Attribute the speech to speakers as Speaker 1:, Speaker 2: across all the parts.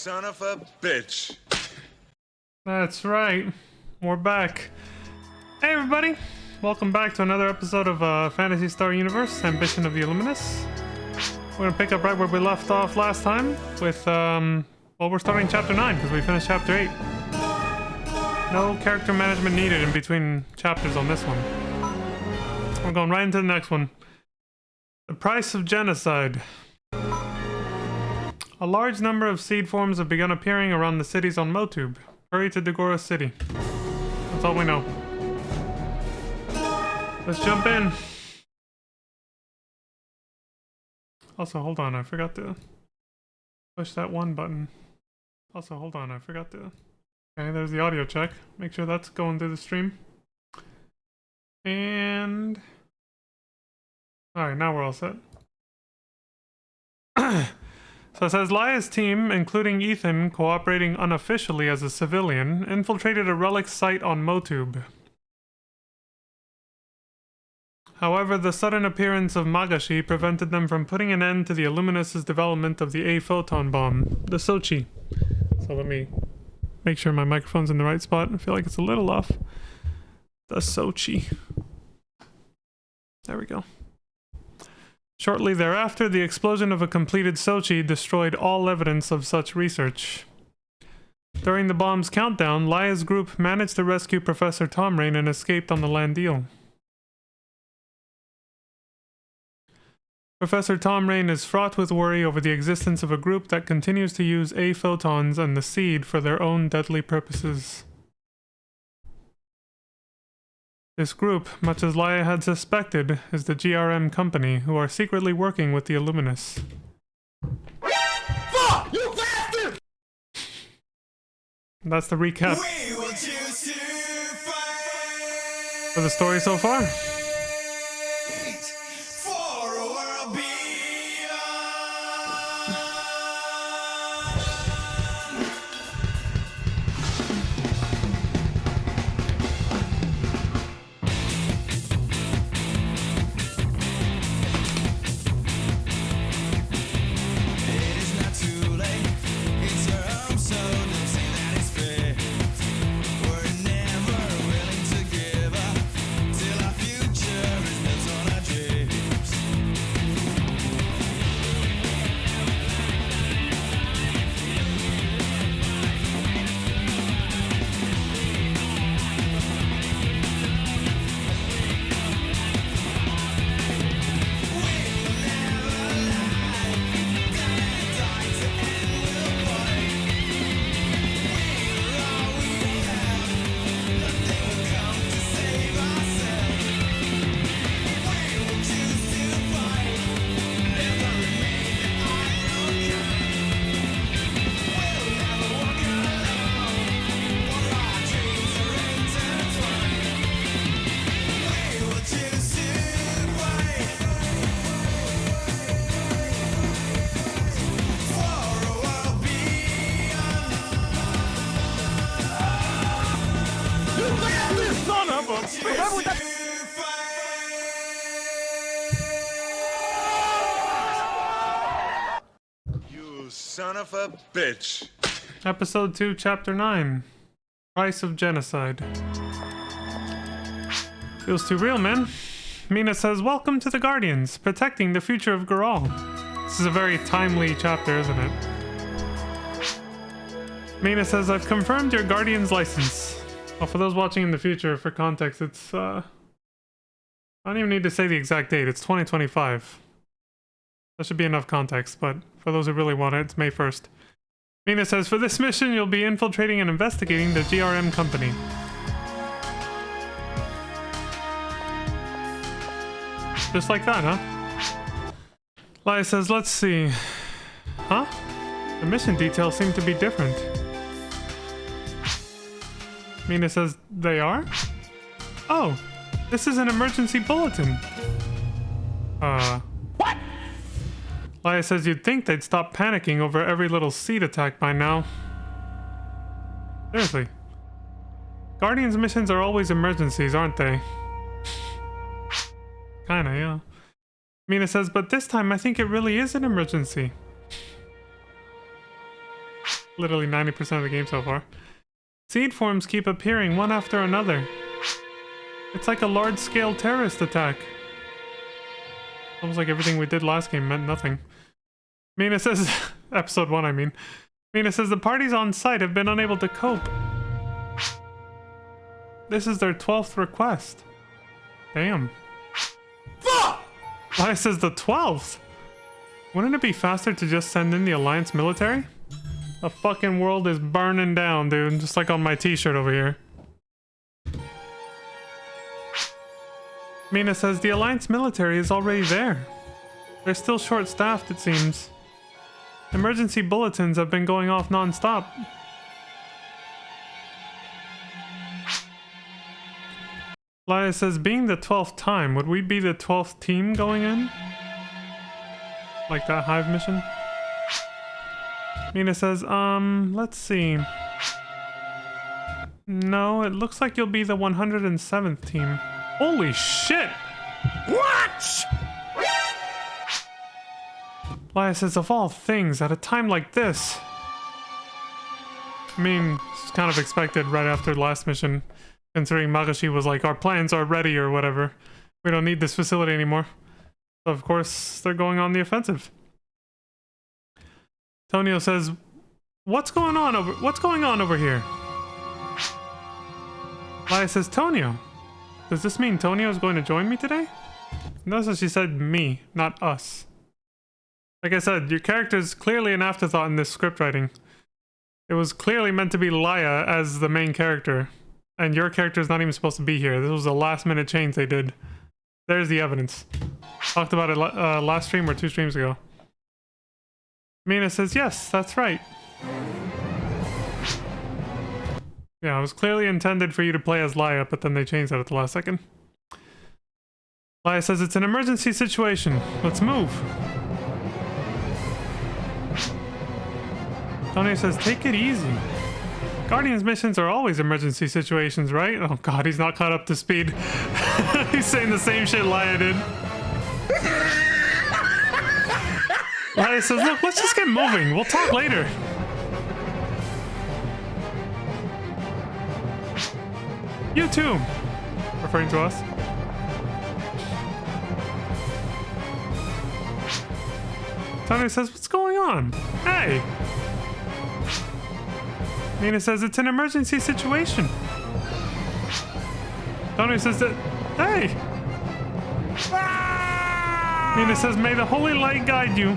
Speaker 1: son of a bitch.
Speaker 2: That's right. We're back. Hey everybody! Welcome back to another episode of Phantasy Star Universe, Ambition of the Illuminus. We're gonna pick up right where we left off last time with, well, we're starting chapter 9 because we finished chapter 8. No character management needed in between chapters on this one. We're going right into the next one. The price of genocide. A large number of seed forms have begun appearing around the cities on Motub. Hurry to Dagora City. That's all we know. Let's jump in. Also, hold on, I forgot to push that one button. Also, hold on, I forgot to... Okay, there's the audio check. Make sure that's going through the stream. And... Alright, now we're all set. So it says, Laya's team, including Ethan, cooperating unofficially as a civilian, infiltrated a relic site on Motub. However, the sudden appearance of Magashi prevented them from putting an end to the Illuminus' development of the A-photon bomb, the Sochi. So let me make sure my microphone's in the right spot. I feel like it's a little off. The Sochi. There we go. Shortly thereafter, the explosion of a completed Sochi destroyed all evidence of such research. During the bomb's countdown, Laya's group managed to rescue Professor Tom Rain and escaped on the Landil. Professor Tom Rain is fraught with worry over the existence of a group that continues to use A-photons and the seed for their own deadly purposes. This group, much as Laya had suspected, is the GRM company, who are secretly working with the Illuminus.
Speaker 3: Fuck! You bastard!
Speaker 2: That's the recap for the story so far.
Speaker 1: You son of a bitch.
Speaker 2: Episode 2, Chapter 9. Price of Genocide. Feels too real, man. Mina says, welcome to the Guardians, protecting the future of Garal. This is a very timely chapter, isn't it? Mina says, I've confirmed your Guardian's license. Well, for those watching in the future, for context, it's, I don't even need to say the exact date, it's 2025. That should be enough context, but for those who really want it, it's May 1st. Mina says, for this mission, you'll be infiltrating and investigating the GRM company. Just like that, huh? Laya says, let's see. Huh? The mission details seem to be different. Mina says, they are? Oh, this is an emergency bulletin. What? Laya says you'd think they'd stop panicking over every little seed attack by now. Seriously. Guardians missions are always emergencies, aren't they? Kinda, yeah. Mina says, but this time I think it really is an emergency. Literally 90% of the game so far. Seed forms keep appearing one after another. It's like a large-scale terrorist attack. Almost like everything we did last game meant nothing. Mina says... episode 1, I mean. Mina says the parties on site have been unable to cope. This is their 12th request. Damn. Fuck! Why says the 12th? Wouldn't it be faster to just send in the Alliance military? The fucking world is burning down, dude. Just like on my t-shirt over here. Mina says the Alliance military is already there. They're still short-staffed, it seems. Emergency bulletins have been going off non-stop. Laya says, being the 12th time, would we be the 12th team going in? Like that hive mission? Mina says, let's see. No, it looks like you'll be the 107th team. Holy shit!
Speaker 1: What?
Speaker 2: Laya says, of all things, at a time like this. I mean, it's kind of expected right after the last mission. Considering Magashi was like, our plans are ready or whatever. We don't need this facility anymore. So of course, they're going on the offensive. Tonio says, what's going on over here? Laya says, Tonio. Does this mean Tonio is going to join me today? Notice she said me, not us. Like I said, your character is clearly an afterthought in this script writing. It was clearly meant to be Laya as the main character. And your character is not even supposed to be here. This was a last minute change they did. There's the evidence. Talked about it last stream or 2 streams ago. Mina says, yes, that's right. Yeah, it was clearly intended for you to play as Laya, but then they changed that at the last second. Laya says, it's an emergency situation. Let's move. Tony says, take it easy. Guardians missions are always emergency situations, right? Oh god, he's not caught up to speed. He's saying the same shit Laya did. Laya says, look, let's just get moving. We'll talk later. You too. Referring to us. Tony says, what's going on? Hey! Mina says, it's an emergency situation. Tony says that, hey! Mina says, may the holy light guide you.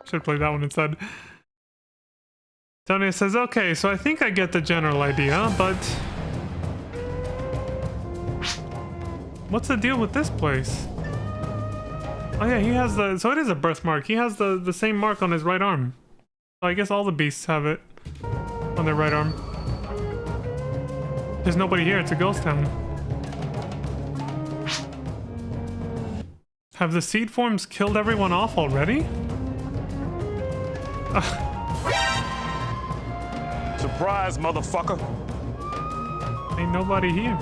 Speaker 2: Should play that one instead. Tony says, okay, so I think I get the general idea, but... what's the deal with this place? Oh yeah, he has the... so it is a birthmark. He has the same mark on his right arm. So I guess all the beasts have it on their right arm. There's nobody here. It's a ghost town. Have the seed forms killed everyone off already?
Speaker 3: Surprise, motherfucker.
Speaker 2: Ain't nobody here.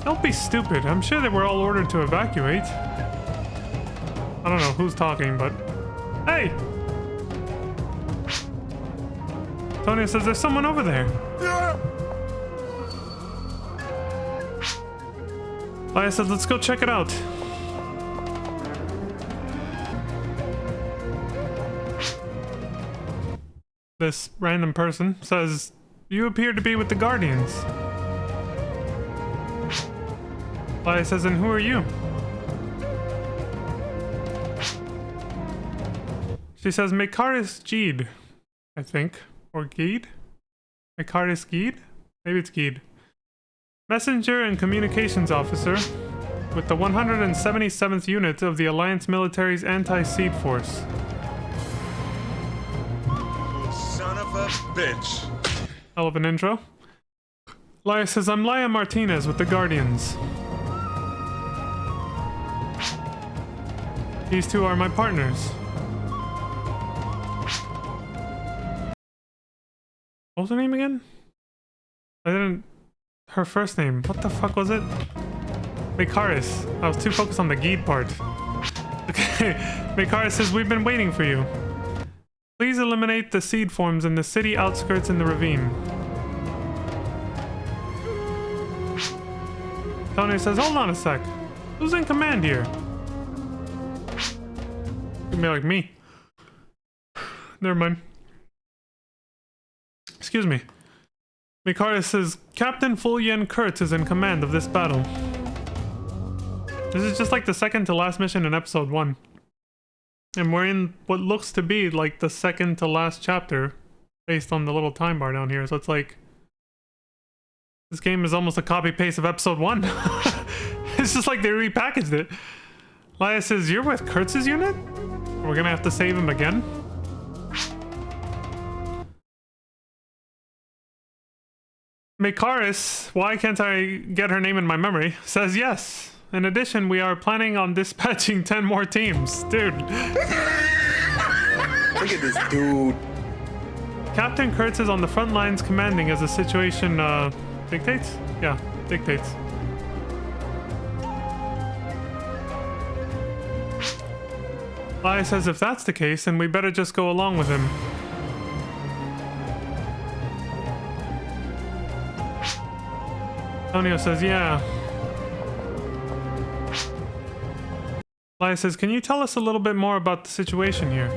Speaker 2: Don't be stupid. I'm sure they were all ordered to evacuate. I don't know who's talking, but... hey! Tony says there's someone over there. Laya said, let's go check it out. This random person says, you appear to be with the Guardians. Laya says, and who are you? She says, Mekaris Geed, I think. Or Geed? Mekaris Geed? Maybe it's Geed. Messenger and Communications Officer with the 177th Unit of the Alliance Military's Anti-Seed Force.
Speaker 1: Son of a bitch.
Speaker 2: Hell of an intro. Laya says, I'm Laya Martinez with the Guardians. These two are my partners. What was her name again? I didn't... her first name. What the fuck was it? Mekaris. I was too focused on the Geed part. Okay, Mikara says, we've been waiting for you. Please eliminate the seed forms in the city outskirts in the ravine. Tony says, hold on a sec. Who's in command here? Could be like me. Never mind. Excuse me. Mikara says, Captain Fulyen Kurtz is in command of this battle. This is just like the second to last mission in episode 1. And we're in what looks to be like the second to last chapter based on the little time bar down here. So it's like this game is almost a copy paste of episode 1. It's just like they repackaged it. Laya says, you're with Kurtz's unit? We're gonna have to save him again? Mikaris, why can't I get her name in my memory, says yes. In addition, we are planning on dispatching 10 more teams. Dude.
Speaker 4: Look at this dude.
Speaker 2: Captain Kurtz is on the front lines commanding as the situation dictates? Yeah, dictates. Laya says if that's the case, then we better just go along with him. Antonio says, yeah. Laya says, can you tell us a little bit more about the situation here?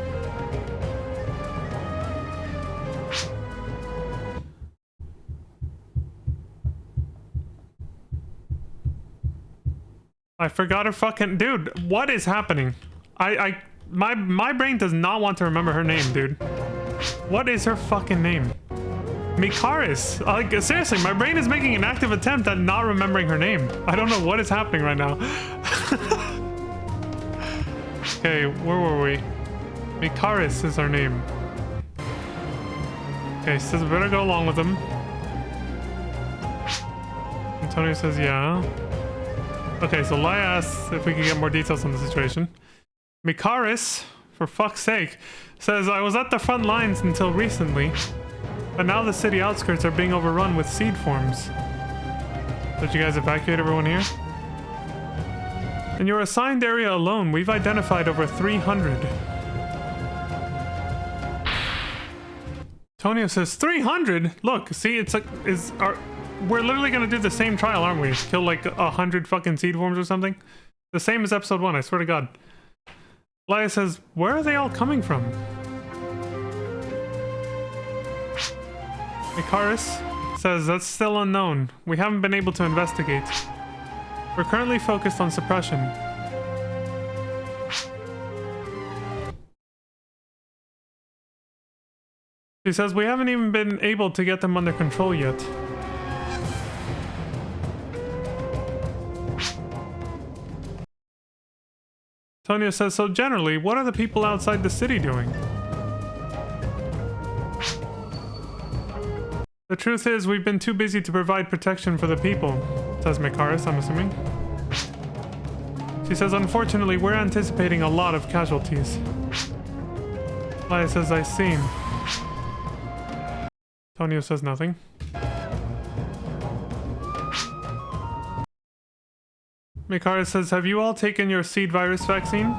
Speaker 2: I forgot her fucking... Dude, what is happening? My brain does not want to remember her name, dude. What is her fucking name? Mikaris. Like, seriously, my brain is making an active attempt at not remembering her name. I don't know what is happening right now. Okay, where were we? Mikaris is her name. Okay, says we better go along with him. Antonio says yeah. Okay, so Laya asks if we can get more details on the situation. Mikaris, for fuck's sake, says I was at the front lines until recently. But now the city outskirts are being overrun with seed forms. Did you guys evacuate everyone here? In your assigned area alone, we've identified over 300. Tonio says 300? Look, see, it's like we're literally gonna do the same trial, aren't we? Kill like 100 fucking seed forms or something? The same as episode 1, I swear to God. Laya says, where are they all coming from? Mikaris says that's still unknown. We haven't been able to investigate. We're currently focused on suppression. She says we haven't even been able to get them under control yet. Tonya says, so generally, what are the people outside the city doing? The truth is, we've been too busy to provide protection for the people, says Mikaris, I'm assuming. She says, unfortunately, we're anticipating a lot of casualties. Laya says, I see. Tonio says nothing. Mikaris says, have you all taken your seed virus vaccine?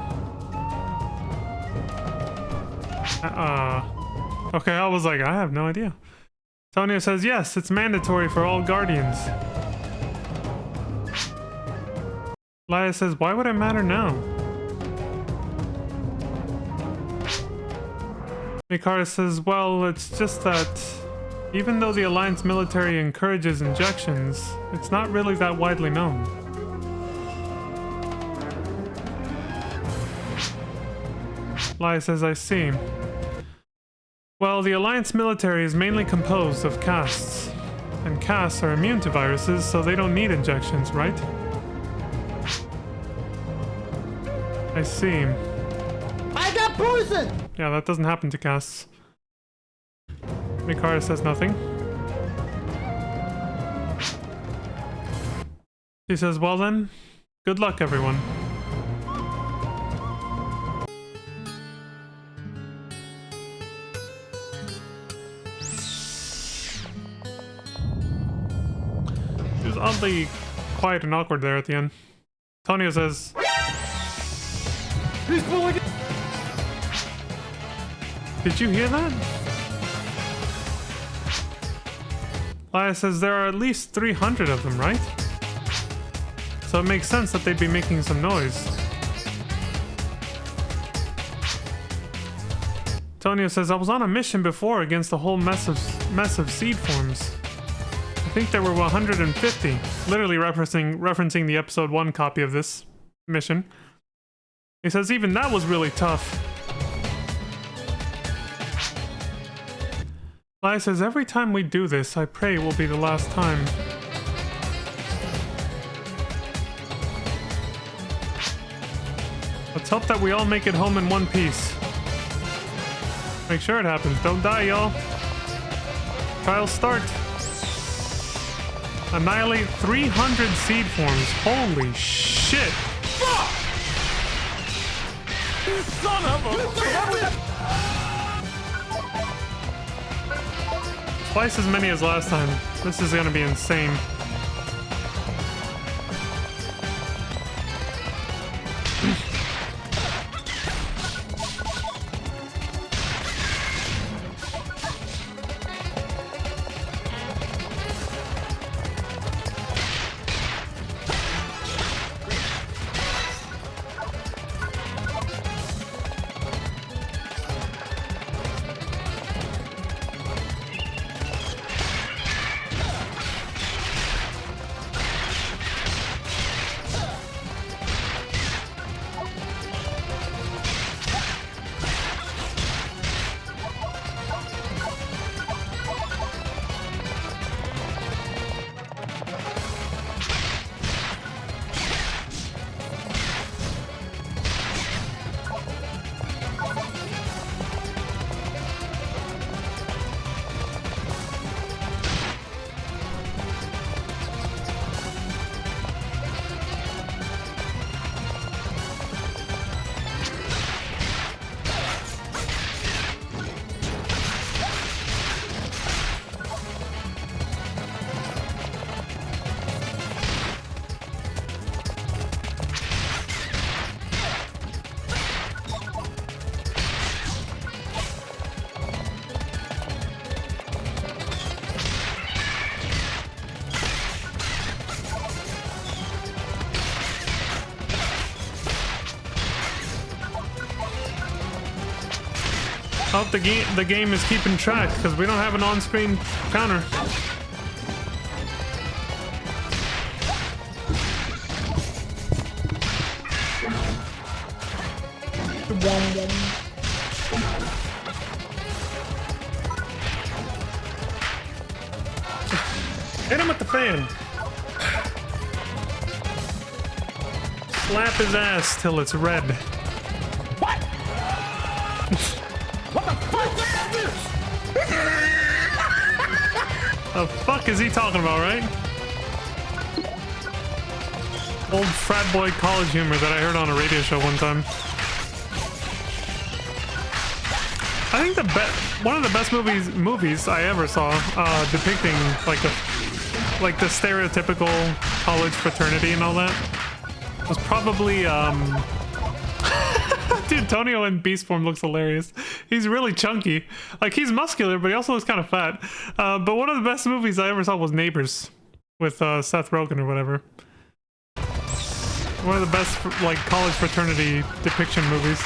Speaker 2: Okay, I was like, I have no idea. Tonio says, yes, it's mandatory for all guardians. Laya says, why would it matter now? Mikaris says, well, it's just that even though the Alliance military encourages injections, it's not really that widely known. Laya says, I see. Well, the Alliance military is mainly composed of castes, and castes are immune to viruses, so they don't need injections, right? I see.
Speaker 5: I got poison!
Speaker 2: Yeah, that doesn't happen to castes. Mikara says nothing. She says, well then, good luck everyone. She was oddly quiet and awkward there at the end. Tonio says,
Speaker 5: He's pulling it.
Speaker 2: Did you hear that? Laya says there are at least 300 of them, right? So it makes sense that they'd be making some noise. Tonio says, I was on a mission before against a whole mess of seed forms. I think there were 150, literally referencing the episode 1 copy of this mission. He says even that was really tough. Lai says, every time we do this, I pray it will be the last time. Let's hope that we all make it home in one piece. Make sure it happens. Don't die, y'all. Trials start. Annihilate 300 seed forms. Holy shit.
Speaker 3: Fuck! You son of a...
Speaker 2: Twice as many as last time. This is gonna be insane. I hope the game is keeping track, because we don't have an on-screen counter. Hit him with the fan. Slap his ass till it's red.
Speaker 3: What? What the fuck is this?
Speaker 2: The fuck is he talking about, right? Old frat boy college humor that I heard on a radio show one time. I think one of the best movies I ever saw depicting like the stereotypical college fraternity and all that was probably dude, Tonio in beast form looks hilarious. He's really chunky. Like, he's muscular, but he also looks kind of fat. But one of the best movies I ever saw was Neighbors with Seth Rogen or whatever. One of the best like college fraternity depiction movies.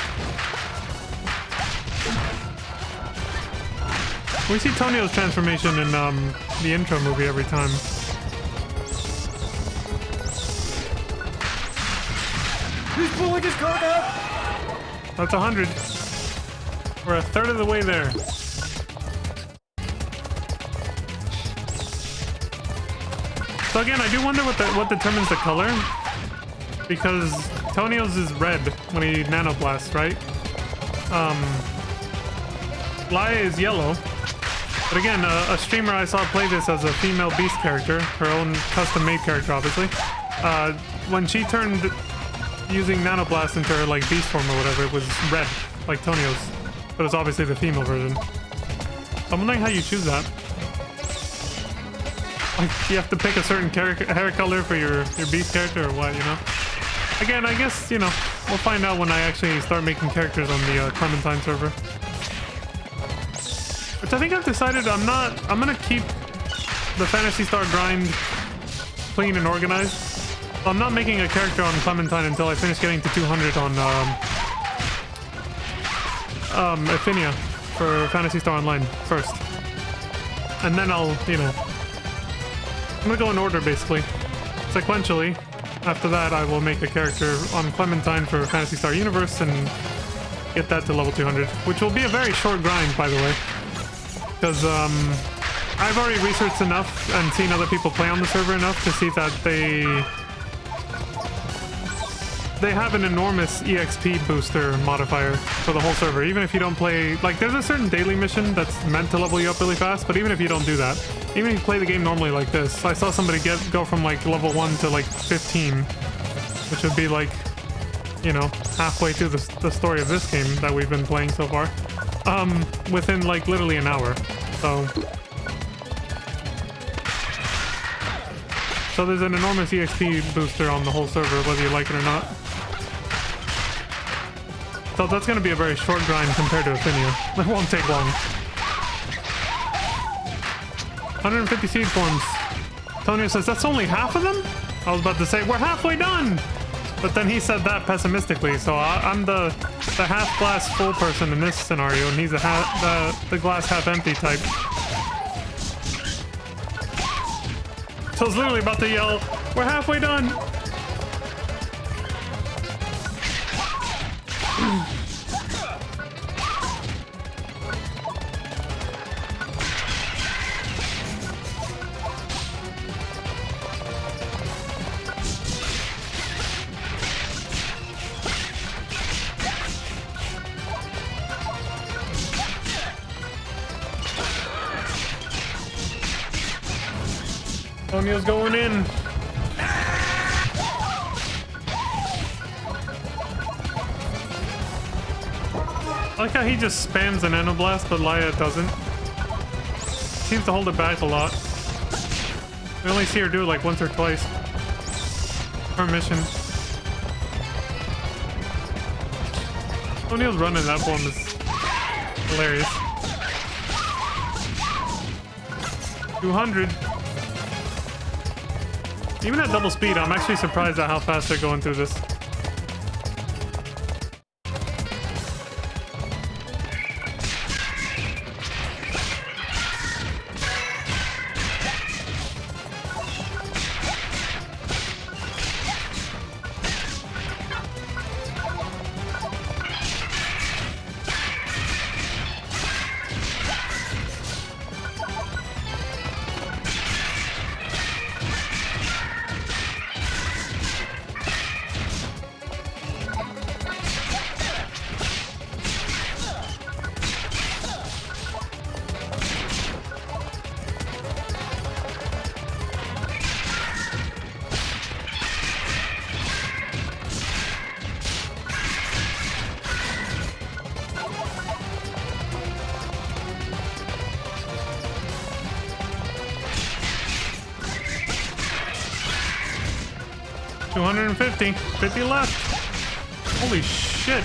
Speaker 2: We see Tonio's transformation in the intro movie every time.
Speaker 5: He's pulling his card out.
Speaker 2: That's 100. We're a third of the way there. So again, I do wonder what determines the color, because Tonio's is red when he nanoblasts, right? Laya is yellow. But again, a streamer I saw play this as a female beast character, her own custom-made character, obviously. When she turned using nanoblast into her like beast form or whatever, it was red, like Tonio's. But it was obviously the female version. So I'm wondering how you choose that. Like, you have to pick a certain hair color for your beast character or what, you know? Again, I guess, you know, we'll find out when I actually start making characters on the Clementine server. Which I think I've decided I'm gonna keep the Phantasy Star grind clean and organized. So I'm not making a character on Clementine until I finish getting to 200 on Affinia for Phantasy Star Online first. And then I'll, you know, I'm gonna go in order basically. Sequentially. After that, I will make a character on Clementine for Phantasy Star Universe and get that to level 200, which will be a very short grind, by the way. Because I've already researched enough and seen other people play on the server enough to see that they have an enormous EXP booster modifier for the whole server. Even if you don't play, like, there's a certain daily mission that's meant to level you up really fast, but even if you don't do that, even if you play the game normally like this, I saw somebody go from like level 1 to like 15, which would be like, you know, halfway through the story of this game that we've been playing so far, within like literally an hour. So there's an enormous EXP booster on the whole server, whether you like it or not. So that's going to be a very short grind compared to Affinia. It won't take long. 150 seed forms. Tonio says, that's only half of them? I was about to say, we're halfway done! But then he said that pessimistically, so I'm the half glass full person in this scenario, and he's the glass half empty type. So I was literally about to yell, we're halfway done! 's going in. I like how he just spams an Nanoblast, but Laia doesn't. Seems to hold it back a lot. We only see her do it like once or twice per mission. O'Neill's running that form is hilarious. 200. Even at double speed, I'm actually surprised at how fast they're going through this. $250. 50 left. Holy shit.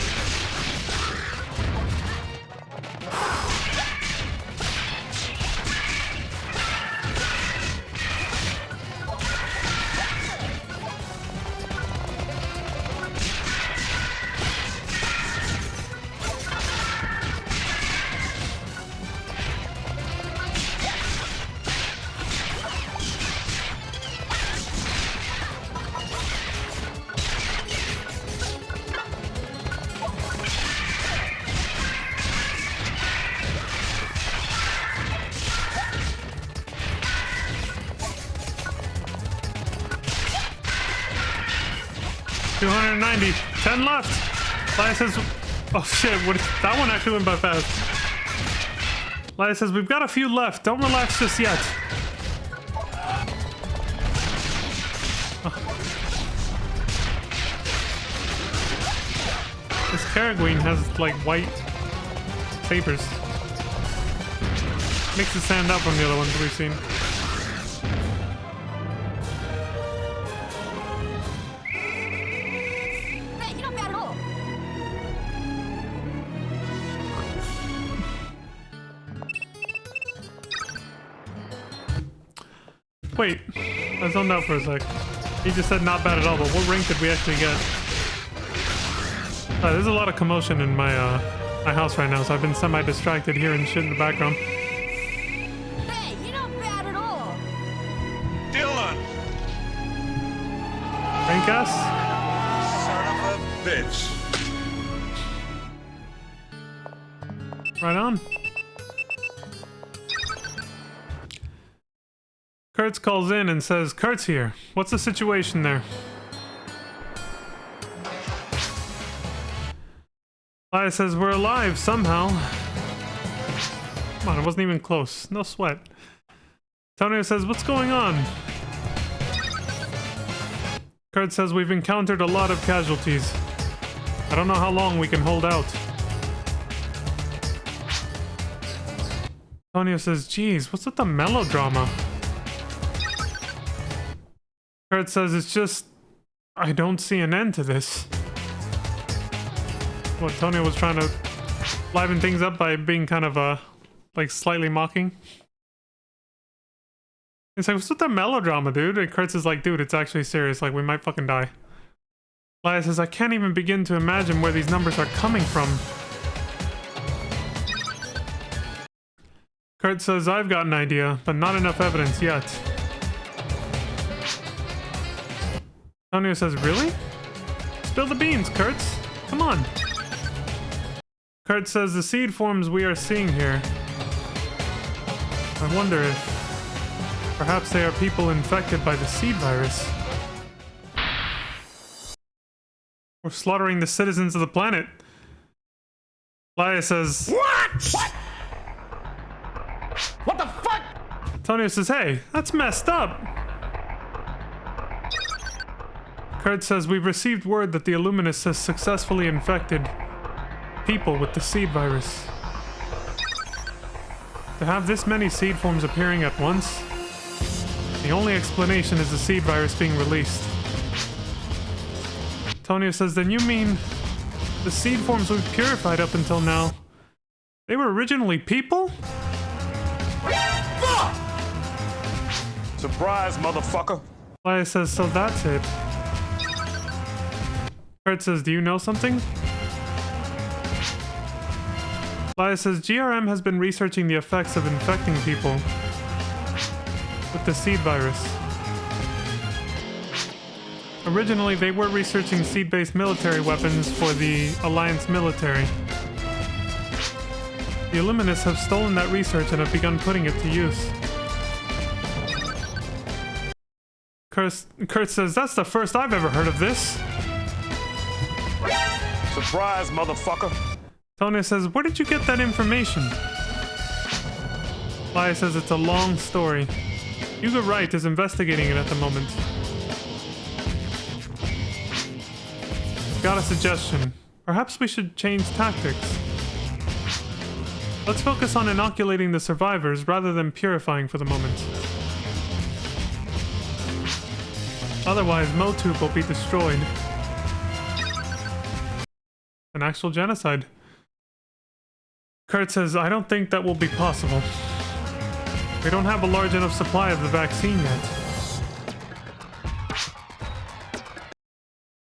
Speaker 2: $290. 10 left. Laia says, oh shit, that one actually went by fast. Laia says, we've got a few left. Don't relax just yet. This Caragween has like white sabers. Makes it stand out from the other ones we've seen. Wait, I zoned out for a sec. He just said not bad at all, but what rank did we actually get? There's a lot of commotion in my my house right now, so I've been semi-distracted hearing shit in the background.
Speaker 4: Hey, you're not bad at all.
Speaker 1: Dylan!
Speaker 2: Rank S?
Speaker 1: Son of a bitch.
Speaker 2: Right on. Kurtz calls in and says, Kurt's here. What's the situation there? Laya says, we're alive somehow. Come on, it wasn't even close. No sweat. Tonio says, what's going on? Kurt says, we've encountered a lot of casualties. I don't know how long we can hold out. Tonio says, geez, what's with the melodrama? Kurt says, it's just, I don't see an end to this. Well, Tonio was trying to liven things up by being kind of, like, slightly mocking. He's like, what's with the melodrama, dude? And Kurtz is like, dude, it's actually serious. Like, we might fucking die. Laya says, I can't even begin to imagine where these numbers are coming from. Kurt says, I've got an idea, but not enough evidence yet. Tonio says, really? Spill the beans, Kurtz. Come on. Kurt says, the seed forms we are seeing here. I wonder if perhaps they are people infected by the seed virus. We're slaughtering the citizens of the planet. Laya says,
Speaker 3: What? What the fuck?
Speaker 2: Tonio says, hey, that's messed up. Kurt says, we've received word that the Illuminus has successfully infected people with the seed virus. To have this many seed forms appearing at once, the only explanation is the seed virus being released. Tonio says, then you mean the seed forms we've purified up until now, they were originally people?
Speaker 3: Fuck! Surprise, motherfucker.
Speaker 2: Laya says, so that's it. Kurt says, do you know something? Laya says, GRM has been researching the effects of infecting people with the seed virus. Originally, they were researching seed-based military weapons for the Alliance military. The Illuminus have stolen that research and have begun putting it to use. Kurt says, that's the first I've ever heard of this.
Speaker 3: Surprise, motherfucker.
Speaker 2: Tonio says, where did you get that information? Laya says, it's a long story. Hugo Wright is investigating it at the moment. Got a suggestion. Perhaps we should change tactics. Let's focus on inoculating the survivors rather than purifying for the moment. Otherwise, MoTube will be destroyed. An actual genocide. Kurt says, I don't think that will be possible. We don't have a large enough supply of the vaccine yet.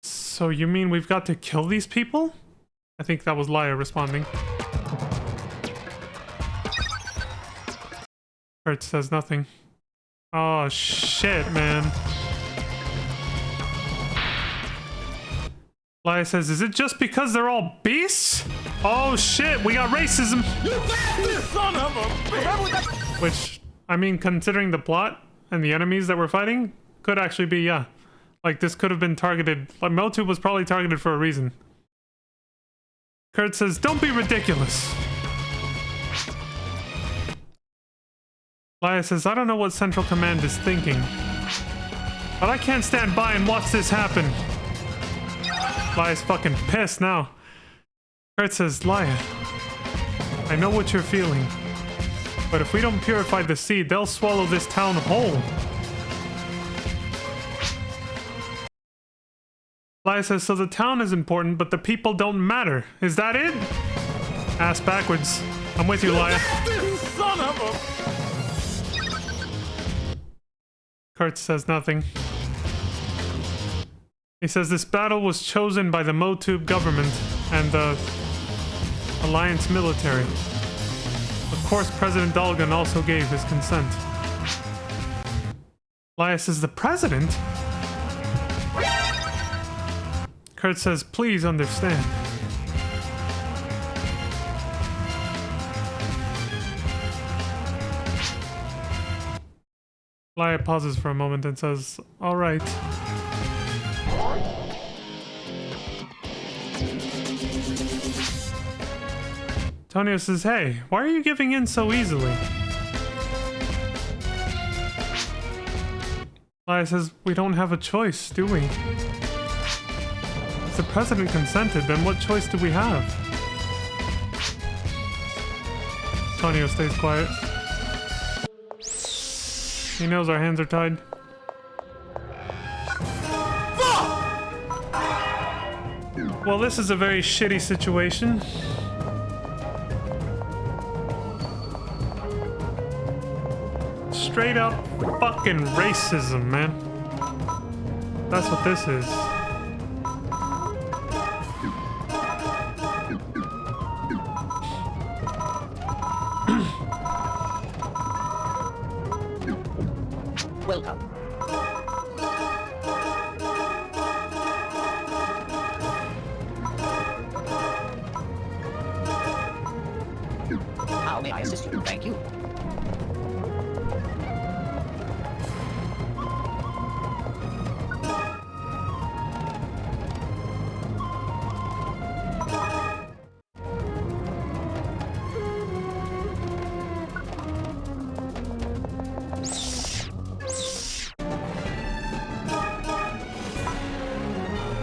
Speaker 2: So you mean we've got to kill these people? I think that was Laya responding. Kurt says nothing. Oh shit, man. Laya says, is it just because they're all beasts? Oh shit, we got racism!
Speaker 3: You bastard son of a bitch!
Speaker 2: Which, I mean, considering the plot and the enemies that we're fighting, could actually be, yeah. Like, this could have been targeted. Like, MoTube was probably targeted for a reason. Kurt says, don't be ridiculous. Laya says, I don't know what Central Command is thinking, but I can't stand by and watch this happen. Laya's fucking pissed now. Kurt says, Laya, I know what you're feeling, but if we don't purify the seed, they'll swallow this town whole. Laya says, so the town is important, but the people don't matter. Is that it? Ass backwards. I'm with you, Laya.
Speaker 3: Son of a...
Speaker 2: Kurtz says nothing. He says this battle was chosen by the Motub government and the Alliance military. Of course, President Dalgan also gave his consent. Elias is the president? Kurtz says, please understand. Laia pauses for a moment and says, all right. Tonio says, hey, why are you giving in so easily? Laia says, we don't have a choice, do we? If the president consented, then what choice do we have? Tonio stays quiet. He knows our hands are tied. Well, this is a very shitty situation. Straight up fucking racism, man. That's what this is.
Speaker 6: Welcome. How may I assist you? Thank you.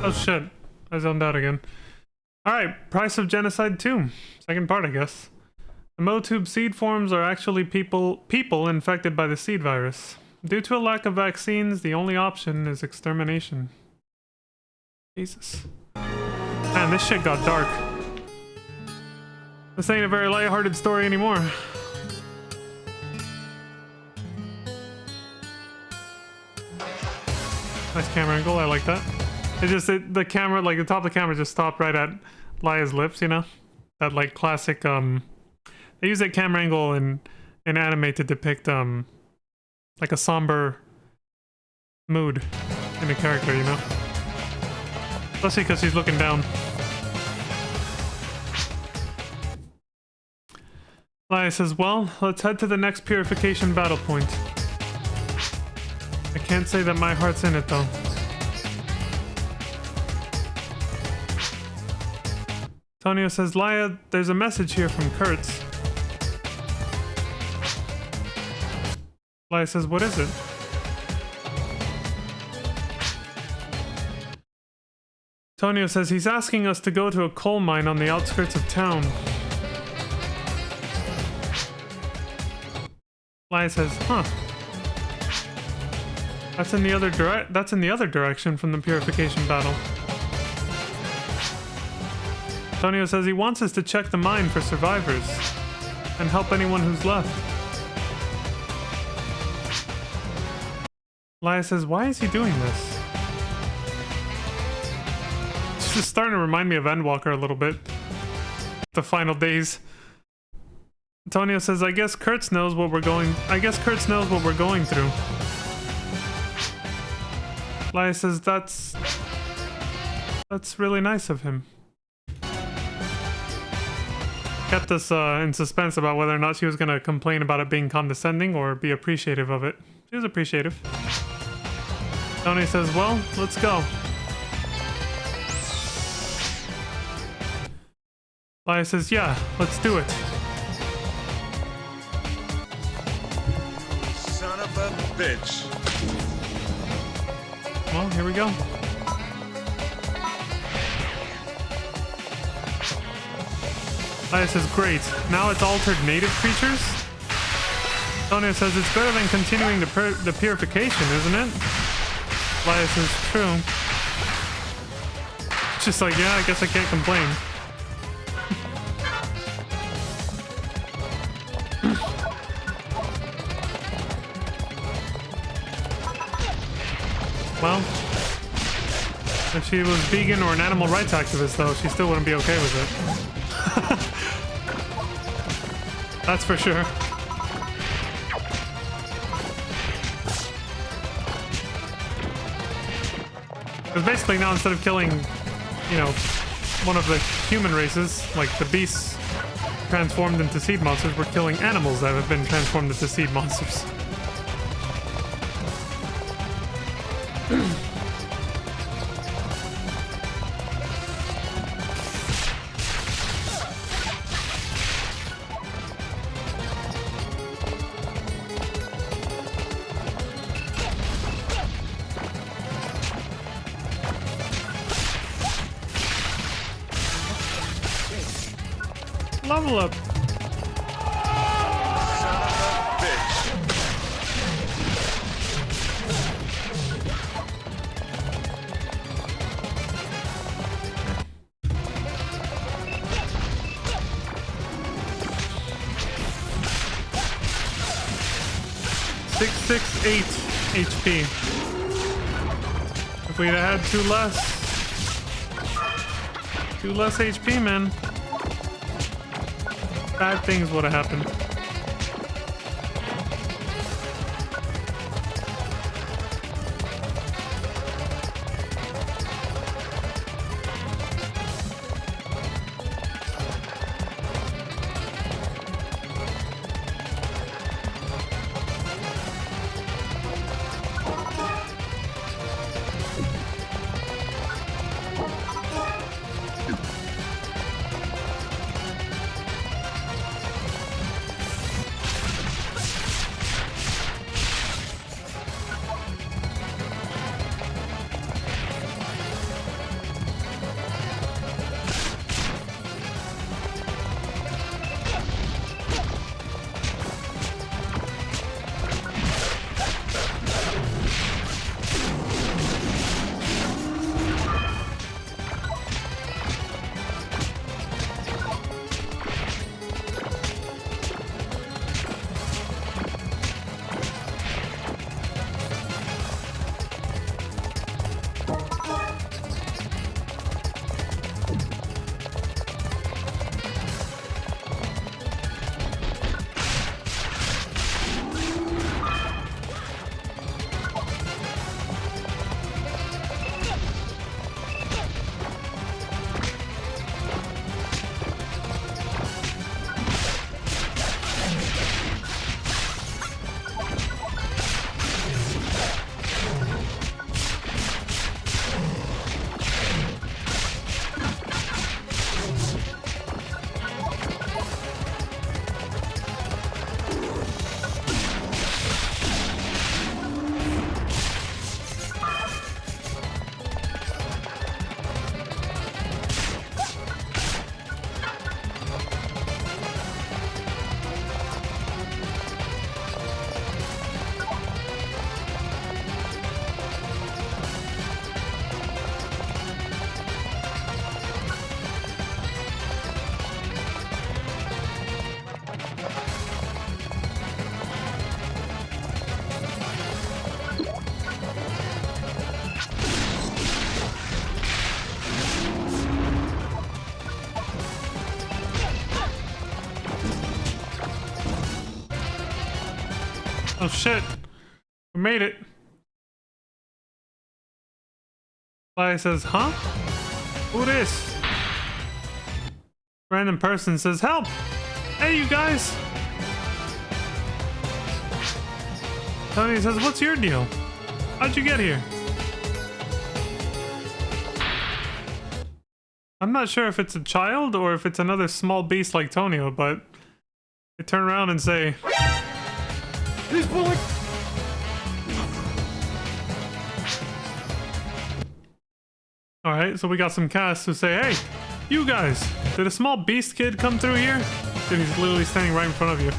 Speaker 2: Oh shit, I zoned out again. Alright, Price of Genocide 2. Second part, I guess. The Motub seed forms are actually people infected by the seed virus. Due to a lack of vaccines, the only option is extermination. Jesus. Man, this shit got dark. This ain't a very lighthearted story anymore. Nice camera angle, I like that. The camera, like the top of the camera just stopped right at Laia's lips, you know? That like classic, they use that camera angle in anime to depict, like a somber mood in a character, you know? Especially because she's looking down. Laia says, well, let's head to the next purification battle point. I can't say that my heart's in it, though. Tonio says, Laia, there's a message here from Kurtz. Laia says, what is it? Tonio says he's asking us to go to a coal mine on the outskirts of town. Laia says, huh. That's in the other direction from the purification battle. Tonio says he wants us to check the mine for survivors and help anyone who's left. Laia says, why is he doing this? It's just starting to remind me of Endwalker a little bit. The final days. Tonio says, I guess Kurtz knows what we're going through. Laia says, that's really nice of him. Kept us in suspense about whether or not she was going to complain about it being condescending or be appreciative of it. She was appreciative. Tony says, well, let's go. Laia says, yeah, let's do it.
Speaker 1: Son of a bitch.
Speaker 2: Well, here we go. Laia says, great. Now it's altered native creatures? Tonio says, it's better than continuing the purification, isn't it? Laia says, true. Just like, yeah, I guess I can't complain. Well, if she was vegan or an animal rights activist, though, she still wouldn't be okay with it. That's for sure. Because basically now, instead of killing, you know, one of the human races, like the beasts transformed into seed monsters, we're killing animals that have been transformed into seed monsters. Level up.
Speaker 1: Son of a bitch.
Speaker 2: $668 HP. If we'd have had two less HP, man, bad things would have happened. Oh shit. We made it. Fly says, huh? Who this? Random person says, help! Hey, you guys! Tony says, what's your deal? How'd you get here? I'm not sure if it's a child or if it's another small beast like Tonio, but they turn around and say,
Speaker 5: He's pulling.
Speaker 2: alright, so we got some casts who say, hey, you guys, did a small beast kid come through here? Dude, he's literally standing right in front of you.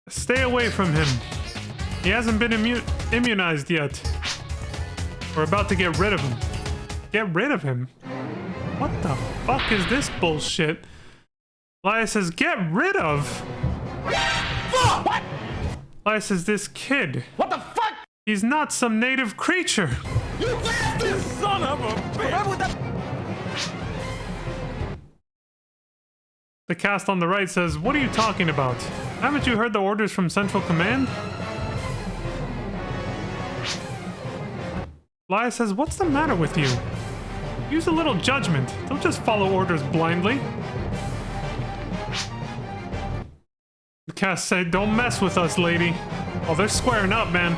Speaker 2: Stay away from him. He hasn't been immunized yet. We're about to get rid of him. Get rid of him? What the fuck is this bullshit? Elias says, get rid of?
Speaker 3: Fuck! What?
Speaker 2: Elias says, this kid.
Speaker 3: What the fuck?
Speaker 2: He's not some native creature.
Speaker 3: You bastard son of a bitch!
Speaker 2: The cast on the right says, what are you talking about? Haven't you heard the orders from Central Command? Elias says, what's the matter with you? Use a little judgment. Don't just follow orders blindly. The cast said, don't mess with us, lady. Oh, they're squaring up, man.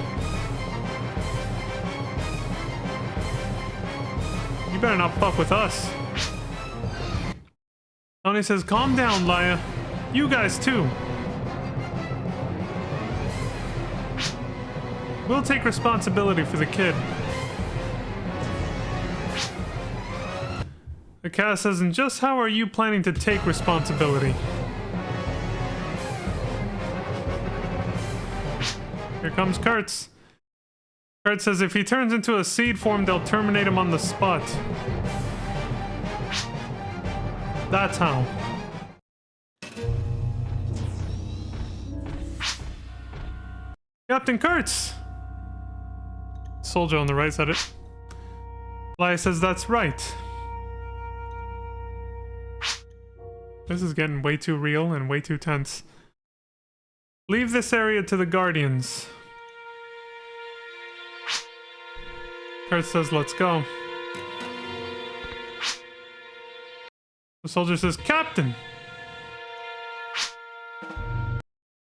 Speaker 2: You better not fuck with us. Tony says, calm down, Laya. You guys too. We'll take responsibility for the kid. The cast says, and just how are you planning to take responsibility? Here comes Kurtz. Kurtz says, if he turns into a seed form, they'll terminate him on the spot. That's how. Captain Kurtz! Soldier on the right said it. Laya says, that's right. This is getting way too real and way too tense. Leave this area to the Guardians. Kurtz says, let's go. The soldier says, Captain!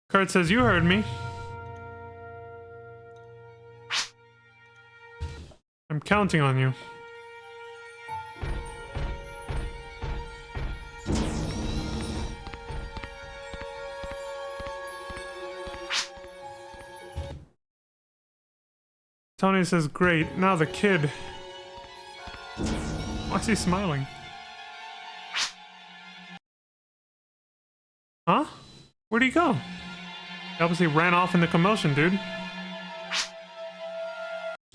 Speaker 2: Kurtz says, you heard me. I'm counting on you. Tony says, great, now the kid. Why is he smiling? Huh? Where'd he go? He obviously ran off in the commotion, dude.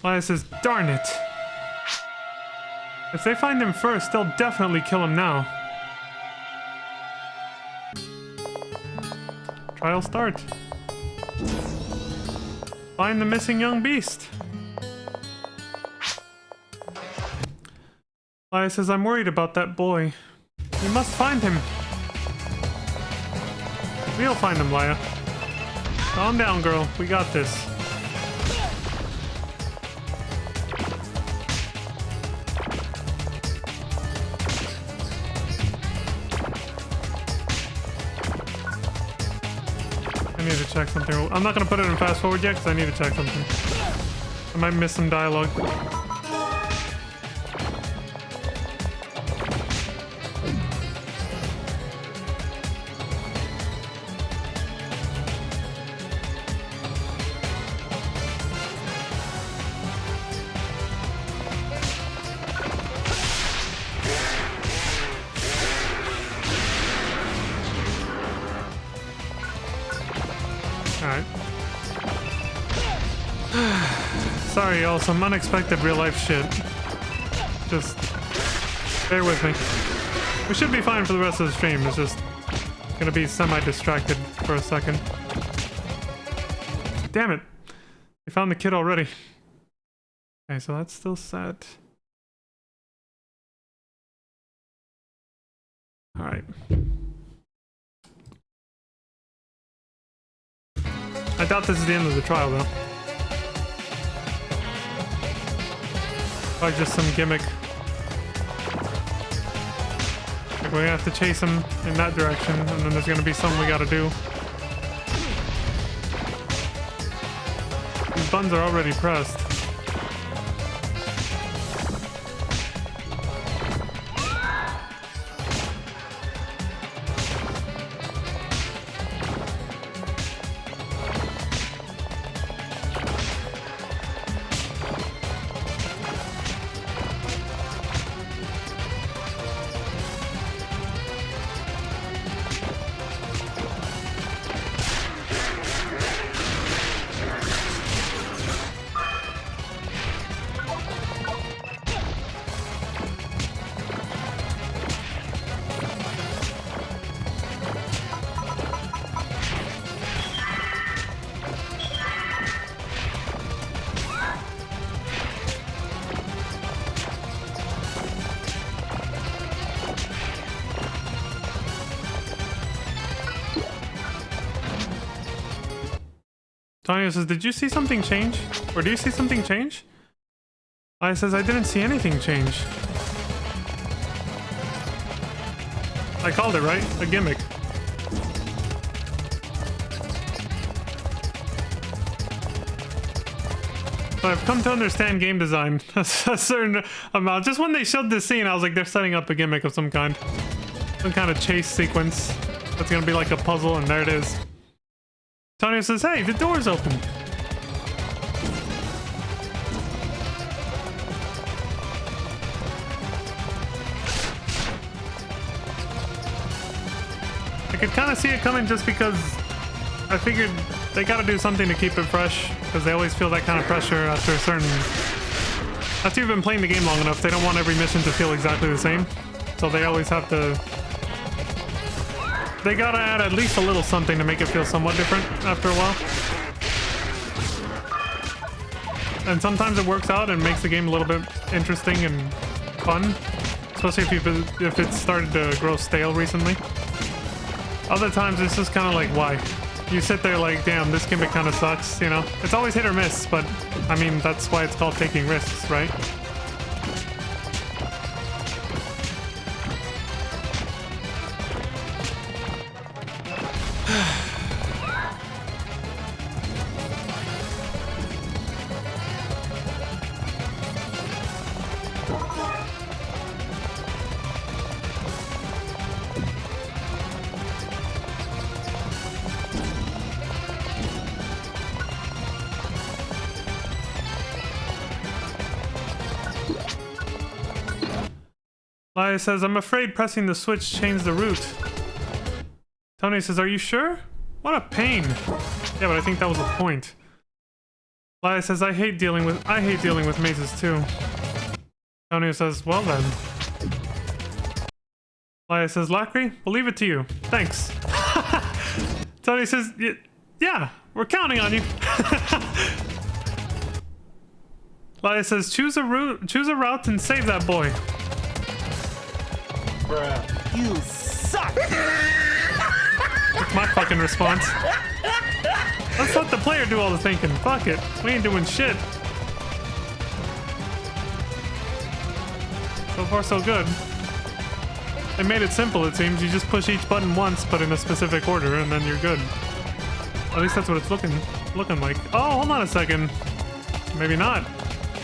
Speaker 2: Laya says, darn it. If they find him first, they'll definitely kill him now. Trial start. Find the missing young beast. Laya says, I'm worried about that boy. We must find him. We'll find him, Laya. Calm down, girl. We got this. I need to check something. I'm not going to put it in fast forward yet because I need to check something. I might miss some dialogue. Alright. Sorry, y'all, some unexpected real-life shit. Just bear with me. We should be fine for the rest of the stream. It's just gonna be semi-distracted for a second. Damn it! We found the kid already. Okay, so that's still set. Alright. I doubt this is the end of the trial, though. Probably just some gimmick. Like we're gonna have to chase him in that direction, and then there's gonna be something we gotta do. These buttons are already pressed. Tanya says, did you see something change? Or do you see something change? Laya says, I didn't see anything change. I called it, right? A gimmick. So I've come to understand game design a certain amount. Just when they showed this scene, I was like, they're setting up a gimmick of some kind. Some kind of chase sequence. That's gonna be like a puzzle, and there it is. Tanya says, hey, the door's open. I could kind of see it coming just because I figured they gotta do something to keep it fresh, because they always feel that kind of pressure after a certain... After you've been playing the game long enough, they don't want every mission to feel exactly the same. So they always have to... They gotta add at least a little something to make it feel somewhat different after a while. And sometimes it works out and makes the game a little bit interesting and fun. Especially if it's started to grow stale recently. Other times it's just kind of like, why? You sit there like, damn, this gimmick kind of sucks, you know? It's always hit or miss, but I mean, that's why it's called taking risks, right? Laya says, I'm afraid pressing the switch changed the route. Tony says, are you sure? What a pain. Yeah, but I think that was the point. Laya says, I hate dealing with mazes too. Tony says, well then. Laya says, Lacry, we'll leave it to you. Thanks. Tony says, yeah, we're counting on you. Laya says, choose a route and save that boy.
Speaker 3: You suck!
Speaker 2: That's my fucking response. Let's let the player do all the thinking. Fuck it. We ain't doing shit. So far, so good. They made it simple, it seems. You just push each button once, but in a specific order, and then you're good. At least that's what it's looking like. Oh, hold on a second. Maybe not.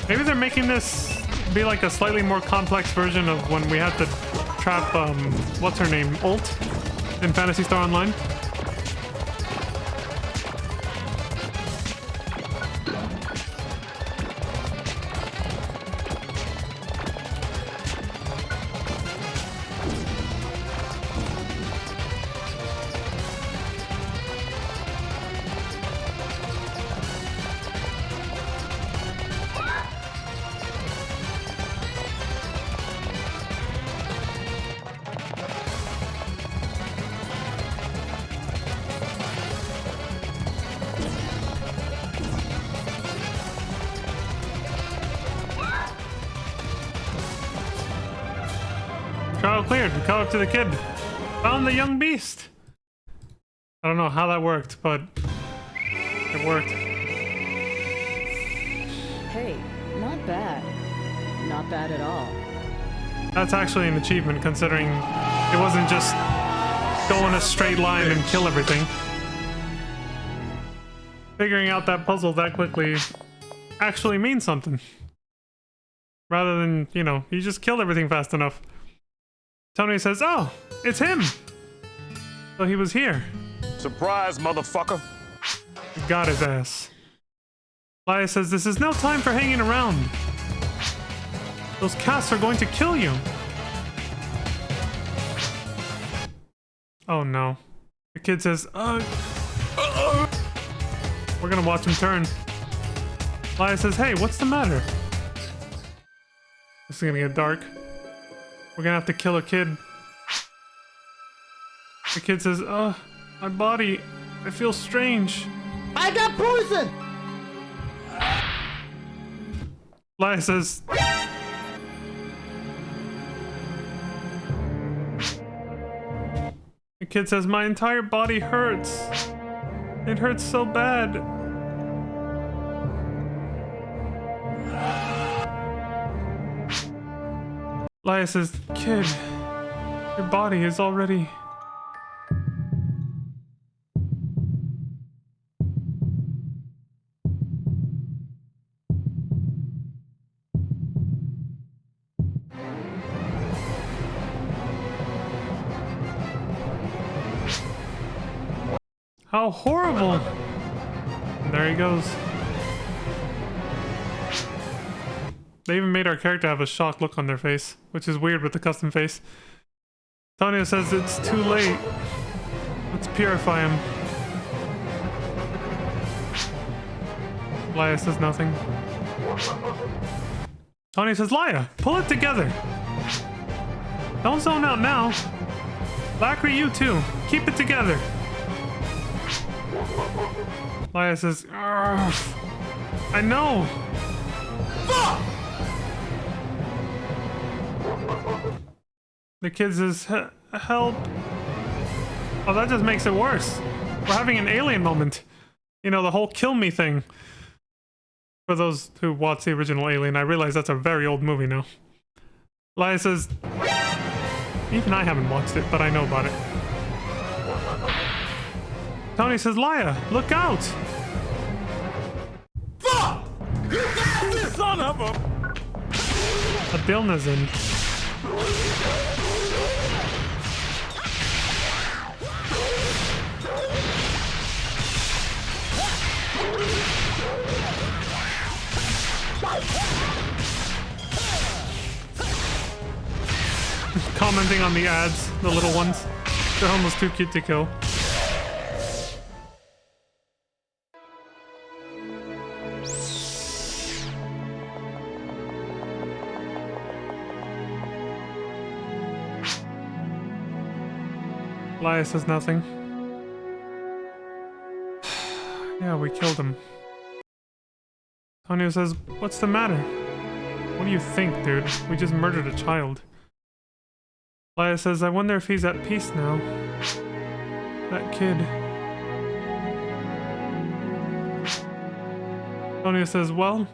Speaker 2: Maybe they're making this be like a slightly more complex version of when we had to trap, what's her name? Ult in Phantasy Star Online. Trial cleared. We caught up to the kid. Found the young beast. I don't know how that worked, but it worked.
Speaker 7: Hey, not bad. Not bad at all.
Speaker 2: That's actually an achievement, considering it wasn't just go in a straight line and kill everything. Figuring out that puzzle that quickly actually means something. Rather than, you know, you just killed everything fast enough. Tony says, oh, it's him. So he was here.
Speaker 3: Surprise, motherfucker.
Speaker 2: Got his ass. Laya says, this is no time for hanging around. Those casts are going to kill you. Oh no. The kid says, we're gonna watch him turn. Laya says, hey, what's the matter? This is gonna get dark. We're gonna have to kill a kid. The kid says, my body, I feel strange.
Speaker 5: I got poison!
Speaker 2: Laya says, the kid says, my entire body hurts. It hurts so bad. Laia says, kid, your body is already... How horrible! And there he goes. They even made our character have a shocked look on their face, which is weird with the custom face. Tonio says it's too late. Let's purify him. Laia says nothing. Tonio says, Laia, pull it together. Don't zone out now. Lackery, you too. Keep it together. Laia says, "Argh, I know. Fuck!" The kid says, help. Oh, that just makes it worse. We're having an alien moment. You know, the whole kill me thing. For those who watch the original Alien, I realize that's a very old movie now. Laia says, even I haven't watched it, but I know about it. Tony says, Laia, look out!
Speaker 3: Fuck! You got this, son of a...
Speaker 2: Adilna's in. Commenting on the ads, the little ones. They're almost too cute to kill. Laia says nothing. Yeah, we killed him. Tonio says, what's the matter? What do you think, dude? We just murdered a child. Laia says, I wonder if he's at peace now. That kid. Tonio says, well...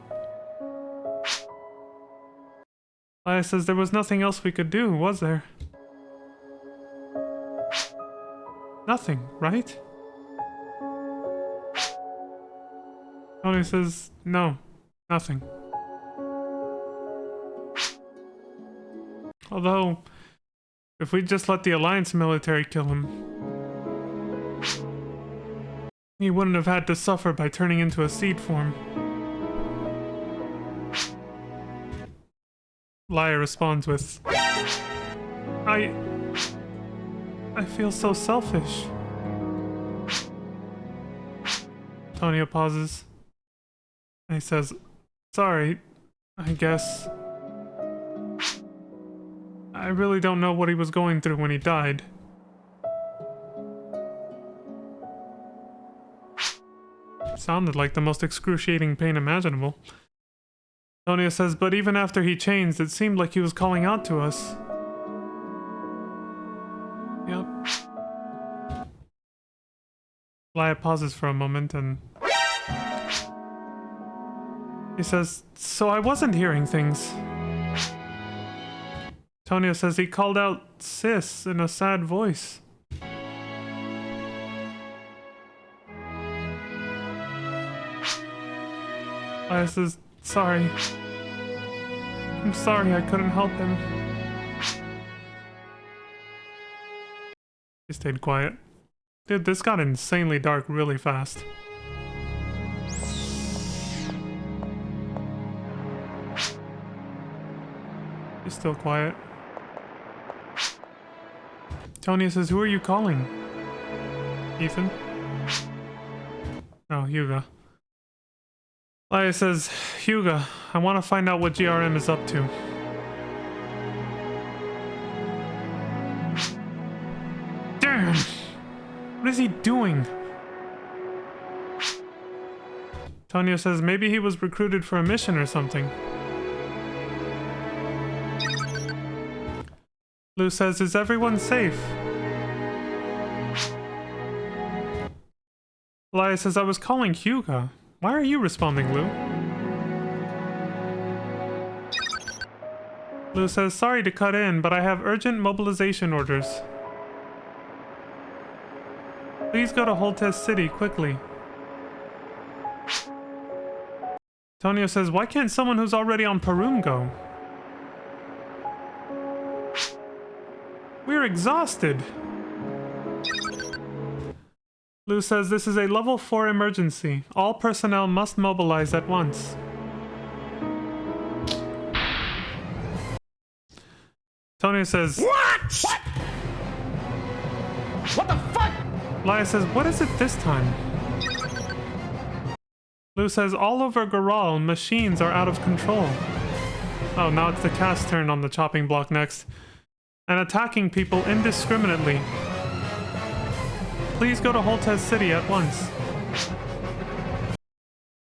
Speaker 2: Laia says, there was nothing else we could do, was there? Nothing, right? Tony says, no, nothing. Although, if we just let the Alliance military kill him, he wouldn't have had to suffer by turning into a seed form. Laia responds with, I feel so selfish. Tonio pauses. And he says, sorry, I guess. I really don't know what he was going through when he died. Sounded like the most excruciating pain imaginable. Tonio says, but even after he changed, it seemed like he was calling out to us. Yep. Laia pauses for a moment and... he says, so I wasn't hearing things. Tonio says he called out sis in a sad voice. Laia says, sorry. I'm sorry I couldn't help him. He stayed quiet. Dude, this got insanely dark really fast. He's still quiet. Tony says, who are you calling? Ethan? Oh, Hugo. Laia says, Hugo, I want to find out what GRM is up to. Damn! What is he doing? Tonio says maybe he was recruited for a mission or something. Lou says, is everyone safe? Laia says, I was calling Hugo. Why are you responding, Lou? Lou says, sorry to cut in, but I have urgent mobilization orders. Please go to Holtez City quickly. Tonio says, why can't someone who's already on Parum go? We're exhausted. Lou says, this is a level 4 emergency. All personnel must mobilize at once. Tonio says,
Speaker 3: What? What the fuck?
Speaker 2: Laya says, what is it this time? Lou says, all over Garal, machines are out of control. Oh, now it's the cast's turn on the chopping block next. And attacking people indiscriminately. Please go to Holtez City at once.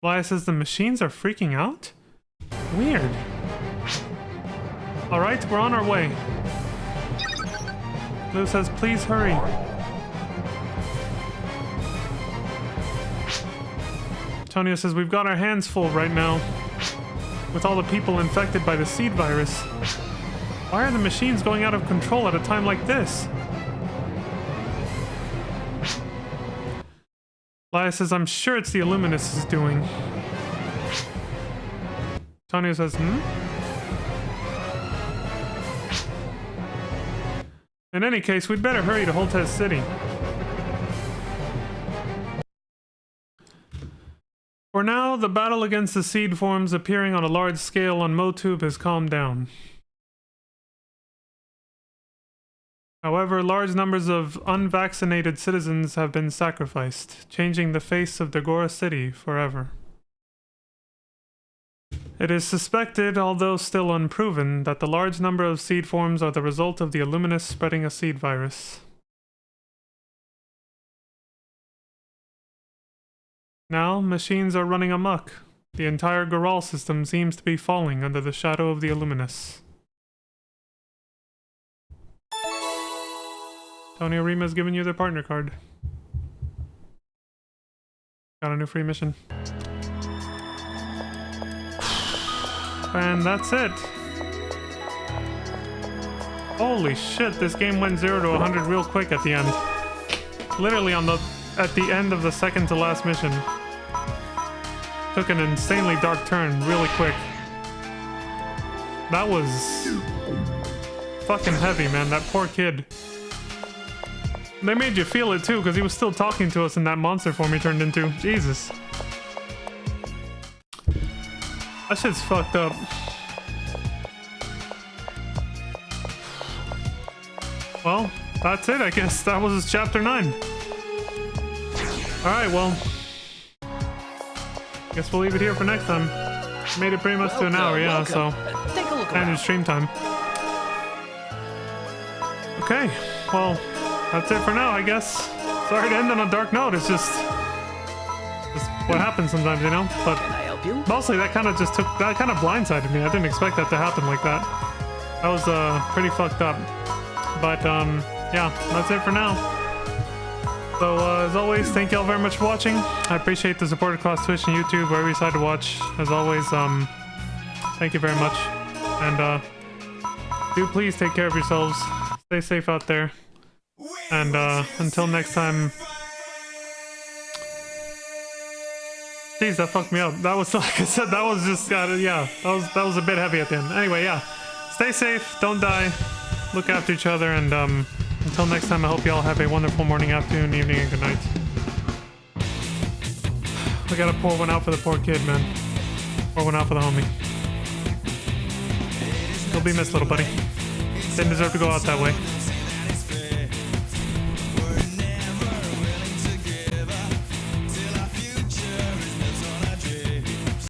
Speaker 2: Laya says, the machines are freaking out? Weird. Alright, we're on our way. Lou says, please hurry. Tonio says, we've got our hands full right now. With all the people infected by the seed virus. Why are the machines going out of control at a time like this? Laya says, I'm sure it's the Illuminus is doing. Tonio says, In any case, we'd better hurry to Holtez City. For now, the battle against the seed forms appearing on a large scale on Motub has calmed down. However, large numbers of unvaccinated citizens have been sacrificed, changing the face of Dagora City forever. It is suspected, although still unproven, that the large number of seed forms are the result of the Illuminus spreading a seed virus. Now, machines are running amok. The entire Garal system seems to be falling under the shadow of the Illuminus. Tony Arima's giving you their partner card. Got a new free mission. And that's it. Holy shit, this game went 0 to 100 real quick at the end. Literally at the end of the second to last mission. Took an insanely dark turn really quick. That was fucking heavy, man. That poor kid. They made you feel it too, because he was still talking to us in that monster form he turned into. Jesus. That shit's fucked up. Well, that's it, I guess. That was chapter 9. Alright, well. Guess we'll leave it here for next time. Made it pretty much to an hour, yeah, so.
Speaker 6: Take a look
Speaker 2: Standard
Speaker 6: around.
Speaker 2: stream time. Okay, well, that's it for now, I guess. Sorry to end on a dark note, it's just what happens sometimes, you know? But
Speaker 6: Can I help you?
Speaker 2: mostly that kind of blindsided me. I didn't expect that to happen like that. That was pretty fucked up. But yeah, that's it for now. So as always, thank y'all very much for watching. I appreciate the support across Twitch and YouTube, wherever you decide to watch. As always, thank you very much. And do please take care of yourselves. Stay safe out there. And until next time. Jeez, that fucked me up. That was, like I said, that was just, yeah, that was a bit heavy at the end. Anyway, yeah, stay safe, don't die, look after each other, and until next time, I hope you all have a wonderful morning, afternoon, evening, and good night. I gotta pour one out for the poor kid, man. Pour one out for the homie. He'll be missed, little buddy. Didn't deserve to go out that way.